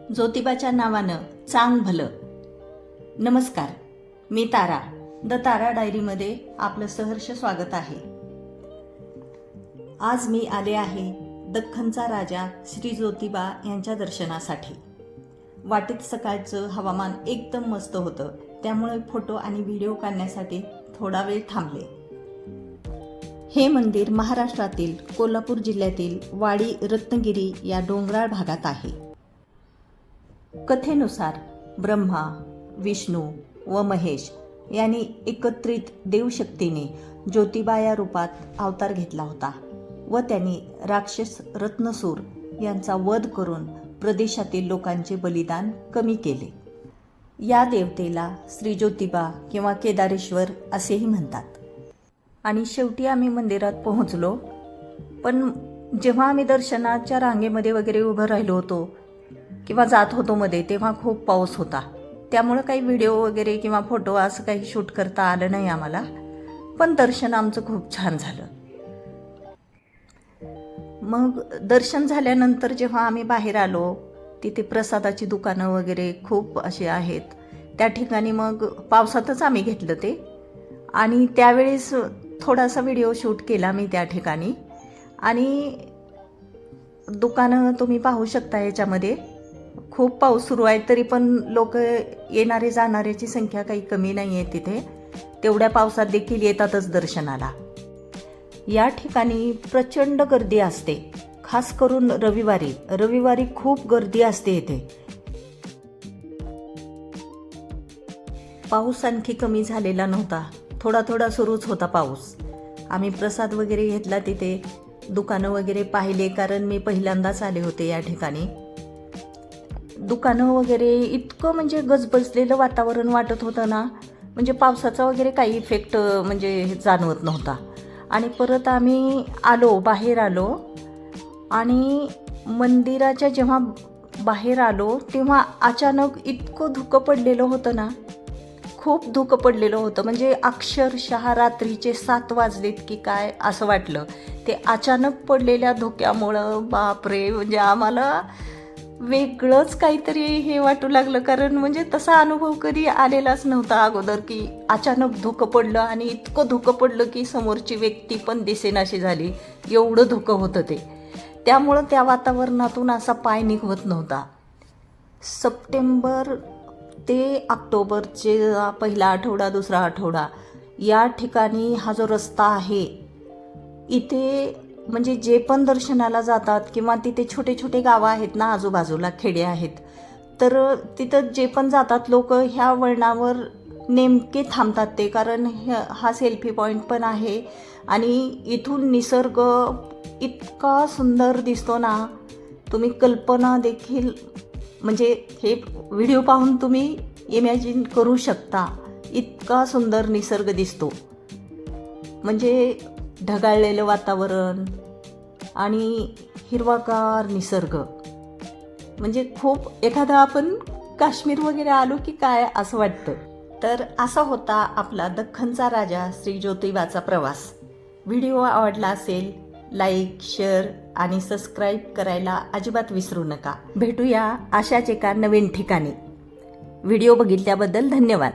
ज्योतिबाच्या नावानं चांग भलं. नमस्कार, मी तारा. द तारा डायरीमध्ये आपलं सहर्ष स्वागत आहे. आज मी आले आहे दख्खनचा राजा श्री ज्योतिबा यांच्या दर्शनासाठी. वाटेत सकाळचं हवामान एकदम मस्त होतं, त्यामुळे फोटो आणि व्हिडिओ काढण्यासाठी थोडा वेळ थांबले. हे मंदिर महाराष्ट्रातील कोल्हापूर जिल्ह्यातील वाडी रत्नागिरी या डोंगराळ भागात आहे. कथेनुसार ब्रह्मा, विष्णू व महेश यांनी एकत्रित देवशक्तीने ज्योतिबा या रूपात अवतार घेतला होता व त्यांनी राक्षस रत्नसूर यांचा वध करून प्रदेशातील लोकांचे बलिदान कमी केले. या देवतेला श्री ज्योतिबा किंवा केदारेश्वर असेही म्हणतात. आणि शेवटी आम्ही मंदिरात पोहोचलो. पण जेव्हा आम्ही दर्शनाच्या रांगेमध्ये वगैरे उभं राहिलो होतो किंवा जात होतो मध्ये, तेव्हा खूप पाऊस होता. त्यामुळं काही व्हिडिओ वगैरे किंवा फोटो असं काही शूट करता आलं नाही आम्हाला. पण दर्शन आमचं खूप छान झालं. मग दर्शन झाल्यानंतर जेव्हा आम्ही बाहेर आलो, तिथे प्रसादाची दुकानं वगैरे खूप अशी आहेत. त्या ठिकाणी मग पावसातच आम्ही घेतलं ते, आणि त्यावेळेस थोडासा व्हिडिओ शूट केला मी त्या ठिकाणी. आणि दुकानं तुम्ही पाहू शकता. याच्यामध्ये खूप पाऊस सुरू आहे, तरी पण लोक येणारे जाणाऱ्याची संख्या काही कमी नाही आहे तिथे. तेवढ्या पावसात देखील येतातच दर्शनाला. या ठिकाणी प्रचंड गर्दी असते, खास करून रविवारी खूप गर्दी असते इथे. पाऊस आणखी कमी झालेला नव्हता, थोडा सुरूच होता पाऊस. आम्ही प्रसाद वगैरे घेतला तिथे, दुकानं वगैरे पाहिले, कारण मी पहिल्यांदाच आले होते या ठिकाणी. दुकानं वगैरे इतकं म्हणजे गजबजलेलं वातावरण वाटत होतं ना, म्हणजे पावसाचा वगैरे काही इफेक्ट म्हणजे जाणवत नव्हता. आणि परत आम्ही बाहेर आलो आणि मंदिराच्या जेव्हा बाहेर आलो तेव्हा अचानक इतकं धुकं पडलेलं होतं ना, खूप धुकं पडलेलं होतं. म्हणजे अक्षरशः रात्रीचे 7 वाजलेत की काय असं वाटलं. ते अचानक पडलेल्या धुक्यामुळं बापरे, म्हणजे आम्हाला वेगळंच काहीतरी हे वाटू लागलं. कारण म्हणजे तसा अनुभव कधी आलेलाच नव्हता अगोदर, की अचानक धुकं पडलं आणि इतकं धुकं पडलं की समोरची व्यक्ती पण दिसेनाशी झाली. एवढं धुकं होतं ते. त्यामुळं त्या वातावरणातून असा पाय निघवत नव्हता. सप्टेंबर ते ऑक्टोबरचे पहिला आठवडा, दुसरा आठवडा या ठिकाणी हा जो रस्ता आहे, इथे म्हणजे जे पण दर्शनाला जातात किंवा तिथे छोटे छोटे गावं आहेत ना, आजूबाजूला खेडे आहेत, तर तिथं जे पण जातात लोक ह्या वळणावर नेमके थांबतात ते. कारण हा सेल्फी पॉईंट पण आहे आणि इथून निसर्ग इतका सुंदर दिसतो ना, तुम्ही कल्पना देखील म्हणजे हे व्हिडिओ पाहून तुम्ही इमॅजिन करू शकता. इतका सुंदर निसर्ग दिसतो. म्हणजे ढगाळलेलं वातावरण आणि हिरवागार निसर्ग, म्हणजे खूप एखादा आपण काश्मीर वगैरे आलो की काय असं वाटतं. तर असा होता आपला दख्खनचा राजा श्री ज्योतिबाचा प्रवास. व्हिडिओ आवडला असेल लाईक, शेअर आणि सबस्क्राईब करायला अजिबात विसरू नका. भेटूया अशाच एका नवीन ठिकाणी. व्हिडिओ बघितल्याबद्दल धन्यवाद.